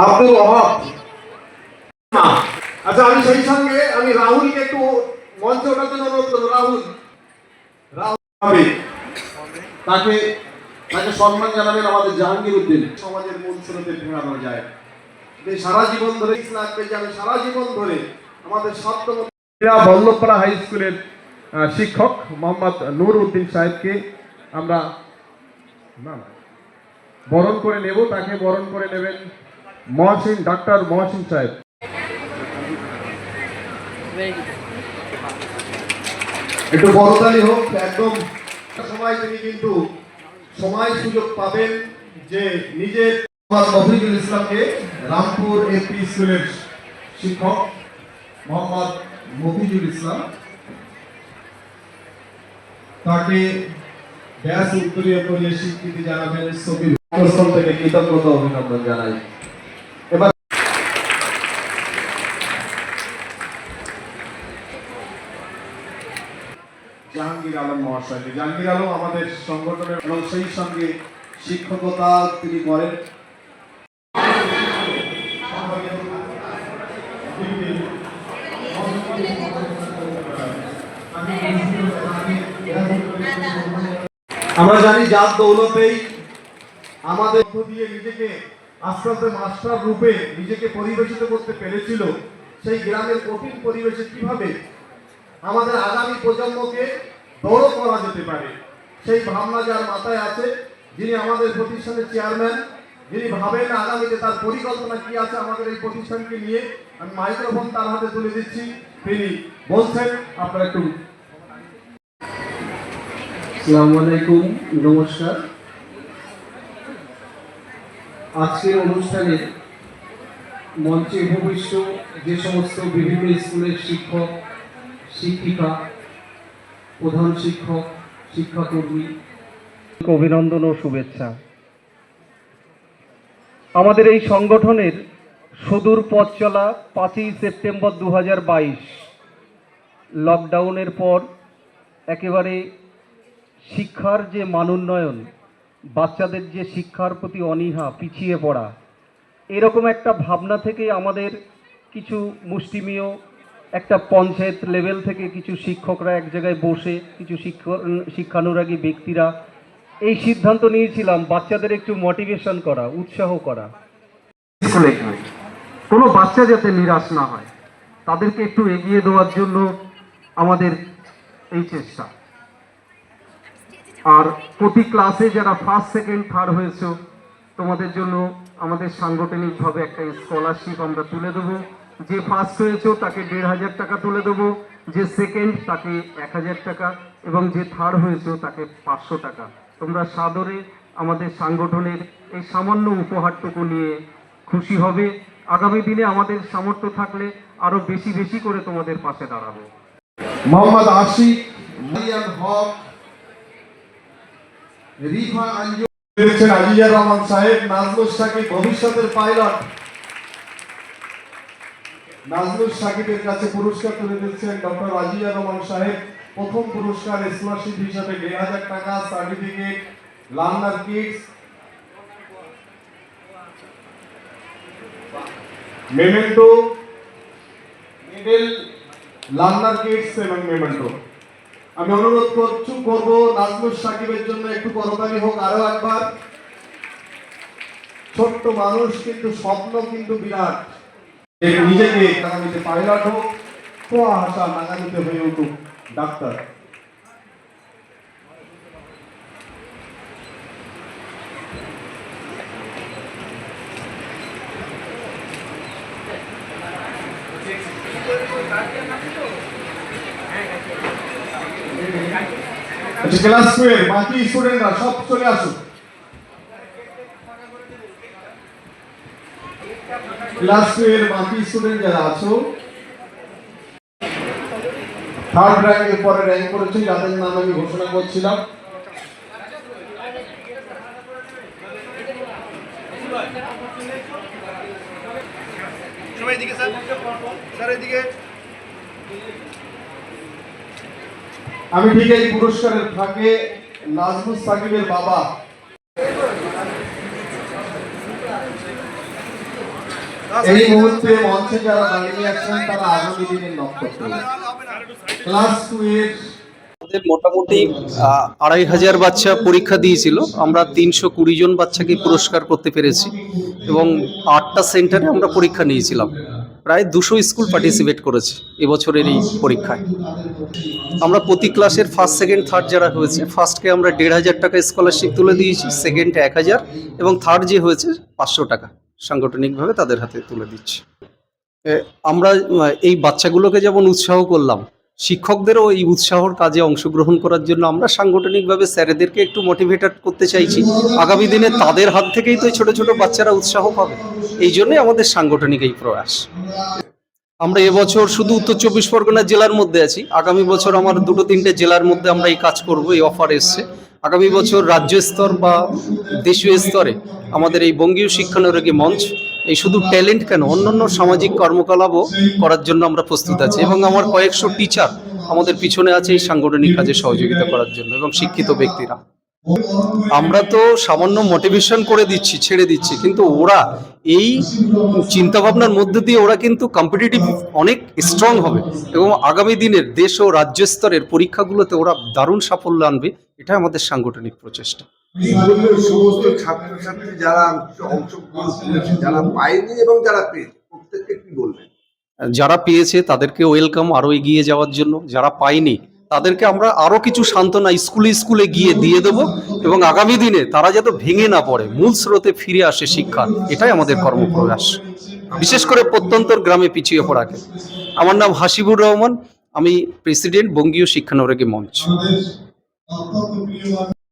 আব্দুল ওয়াহাব। আচ্ছা, আমি সেই সঙ্গে আমি রাহুলকে একটু মঞ্চে ওঠার জন্য অনুরোধ করবো। রাহুল তাকে সম্মান জানাবেন আমাদের জাহাঙ্গীর উদ্দিন। সমাজের মূল স্রোতে ফেরানো যায় সারা জীবন ধরে লাগবে যে আমি সারা জীবন ধরে আমাদের সপ্তম বল্লভপাড়া হাই স্কুলের শিক্ষক মোহাম্মদ নূর উদ্দিন সাহেবকে আমরা বরণ করে নেব। তাকে বরণ করে নেবেন মহসিন, ডাক্তার মহসিন সাহেব। একটু বড়তালি হোক। একদম সময় তিনি কিন্তু সময় সুযোগ পাবেন যে নিজের মফিজুল ইসলামকে, রামপুর এপি স্কুলের শিক্ষক মোহাম্মদ মফিজুল ইসলাম, তাকে ব্যাস উত্তরীয় করিয়ে স্বীকৃতি জানাবেন। ছবির থেকে কৃতজ্ঞতা অভিনন্দন জানাই। এবার জাহাঙ্গীর আলম মহাশয়। জাহাঙ্গীর আলম আমাদের সংগঠনের এবং সেই সঙ্গে শিক্ষকতা তিনি করেন। আমরা জানি যার দৌলতেই আমাদের দিয়ে নিজেকে আস্তে আস্তে মাস্টার রূপে নিজেকে পরিবেশিত করতে পেরেছিল। সেই গ্রামের কঠিন পরিবেশে কিভাবে আমাদের আগামী প্রজন্মকে বড় করা যেতে পারে সেই ভাবনা যার মাথায় আছে, যিনি আমাদের প্রতিষ্ঠানের চেয়ারম্যান, যিনি ভাবেন আগামীতে তার পরিকল্পনা কি আছে আমাদের এই প্রতিষ্ঠানকে নিয়ে, আমি মাইক্রোফোন তার হাতে তুলে দিচ্ছি। তিনি বলছেন, আপনারা একটু। আসসালামু আলাইকুম, নমস্কার। আজকের অনুষ্ঠানে মঞ্চে উপবিষ্ট যে সমস্ত বিভিন্ন স্কুলের শিক্ষক, শিক্ষিকা, প্রধান শিক্ষক, শিক্ষাকর্মী, অভিনন্দন ও শুভেচ্ছা। আমাদের এই সংগঠনের সুদূর পথ চলা 5ই সেপ্টেম্বর 2022 লকডাউনের পর একেবারে শিক্ষার যে মানোন্নয়ন, বাচ্চাদের যে শিক্ষার প্রতি অনীহা, পিছিয়ে পড়া, এরকম একটা ভাবনা থেকে আমাদের কিছু মুষ্টিমেয় একটা পঞ্চায়েত লেভেল থেকে কিছু শিক্ষকরা এক জায়গায় বসে, কিছু শিক্ষানুরাগী ব্যক্তিরা এই সিদ্ধান্ত নিয়েছিলাম বাচ্চাদের একটু মোটিভেশন করা, উৎসাহ করা। স্কুলে কোনো বাচ্চা যাতে নিরাশ না হয়, তাদেরকে একটু এগিয়ে দেওয়ার জন্য আমাদের এই চেষ্টা। আর প্রতি ক্লাসে যারা ফার্স্ট, সেকেন্ড, থার্ড হয়েছে, তোমাদের জন্য আমাদের সাংগঠনিকভাবে একটা স্কলারশিপ আমরা তুলে দেবো। যে ফার্স্ট হয়েছে তাকে 1500 টাকা তুলে দেবো, যে সেকেন্ড তাকে 1000 টাকা, এবং যে থার্ড হয়েছে তাকে 500 টাকা। তোমরা সাদরে আমাদের সাংগঠনের এই সামান্য উপহারটুকু নিয়ে খুশি হবে। আগামী দিনে আমাদের সামর্থ্য থাকলে আরো বেশি বেশি করে তোমাদের পাশে দাঁড়াবো। মোহাম্মদ আশিক, মারিয়াম হক, রিফা আঞ্জু, আজিজা রহমান সাহেব, নাজমুল সাকিব ভবিষ্যতের পাইলট। নাজমুল সাকিবের কাছে পুরস্কার তুলে দিচ্ছেন ডক্টর আজিজা রহমান সাহেব। প্রথম পুরস্কার স্কলারশিপ হিসাবে 1500 টাকা, certificate, learner kits, memento, medal, learner kits এবং মেমেন্টো। আমি অনুরোধ করব নাজমুল সাকিবের জন্য একটু করতালি হোক আরো একবার। ছোট্ট মানুষ কিন্তু স্বপ্ন কিন্তু বিরাট। নিজেকে আগামীতে পাইলট হোক, খোয়া হাসা আগামীতে হয়ে উঠুক ডাক্তার। ক্লাস 12 বাকি স্টুডেন্টরা সব চলে আসুন। ক্লাস 12 বাকি স্টুডেন্ট যারা আছো, থার্ড র্যাঙ্কের পরে র্যাঙ্ক করেছে, যাদের নাম আমি ঘোষণা করছিলাম। আমি ঠিক এই পুরস্কারের ফাঁকে নাজমুল সাকিবের বাবা এই মুহূর্তে মঞ্চে যারা দাঁড়িয়ে আছেন তারা আগামী দিনের নক্ষত্র। ক্লাস 2 এর আমাদের মোটামুটি 2500 বাচ্চা পরীক্ষা দিয়েছিল। আমরা 320 জন বাচ্চাকে পুরস্কার করতে পেরেছি এবং 8টা সেন্টারে আমরা পরীক্ষা নিয়েছিলাম। প্রায় 200 স্কুল পার্টিসিপেট করেছে এবছরের এই পরীক্ষায়। আমরা প্রতি ক্লাসের ফার্স্ট, সেকেন্ড, থার্ড যারা হয়েছে, ফার্স্টকে আমরা 1500 টাকা স্কলারশিপ তুলে দিয়েছি, সেকেন্ড 1000 এবং থার্ড যে হয়েছে 500 টাকা সাংগঠনিকভাবে তাদের হাতে তুলে দিচ্ছি। আমরা এই বাচ্চাগুলোকে যেমন উৎসাহ করলাম, শিক্ষকদেরও এই উৎসাহর কাজে অংশগ্রহণ করার জন্য আমরা সাংগঠনিকভাবে স্যারেদেরকে একটু মোটিভেটেড করতে চাইছি। আগামী দিনে তাদের হাত থেকেই তো ছোট ছোট বাচ্চারা উৎসাহ পাবে, এই জন্যই আমাদের সাংগঠনিক এই প্রয়াস। আমরা এবছর শুধু উত্তর 24 পরগনা জেলার মধ্যে আছি, আগামী বছর আমার 2-3টে জেলার মধ্যে আমরা এই কাজ করব, এই অফার এসছে। আগামী বছর রাজ্য স্তর বা দেশীয় স্তরে আমাদের এই বঙ্গীয় শিক্ষানুরাগী মঞ্চ এই শুধু ট্যালেন্ট কেন, অন্যান্য সামাজিক কর্মকলাপও করার জন্য আমরা প্রস্তুত আছি এবং আমার কয়েকশো টিচার আমাদের পিছনে আছে এই সাংগঠনিক কাজে সহযোগিতা করার জন্য এবং শিক্ষিত ব্যক্তিরা। আমরা তো সামান্য মোটিভেশন করে দিচ্ছি, ছেড়ে দিচ্ছি, কিন্তু ওরা এই চিন্তাভাবনার মধ্যে দিয়ে ওরা কিন্তু কম্পিটিটিভ অনেক স্ট্রং হবে এবং আগামী দিনের দেশ ও রাজ্য স্তরের পরীক্ষাগুলোতে ওরা দারুণ সাফল্য আনবে। এটা আমাদের সাংগঠনিক প্রচেষ্টা। সমস্ত ছাত্রছাত্রী যারা অংশগ্রহণ করেছে, যারা পায়নি এবং যারা পেয়েছে, প্রত্যেককে কি বলবেন? যারা পেয়েছে তাদেরকে ওয়েলকাম, আরও এগিয়ে যাওয়ার জন্য। যারা পায়নি তাদেরকে আমরা আরও কিছু সান্ত্বনা স্কুলে স্কুলে গিয়ে দিয়ে দেবো এবং আগামী দিনে তারা যাতে ভেঙে না পড়ে, মূল স্রোতে ফিরে আসে শিক্ষা, এটাই আমাদের কর্মপ্রয়াস, বিশেষ করে প্রত্যন্তর গ্রামে পিছিয়ে পড়াকে। আমার নাম হাসিবুর রহমান, আমি প্রেসিডেন্ট বঙ্গীয় শিক্ষানুরাগী মঞ্চ।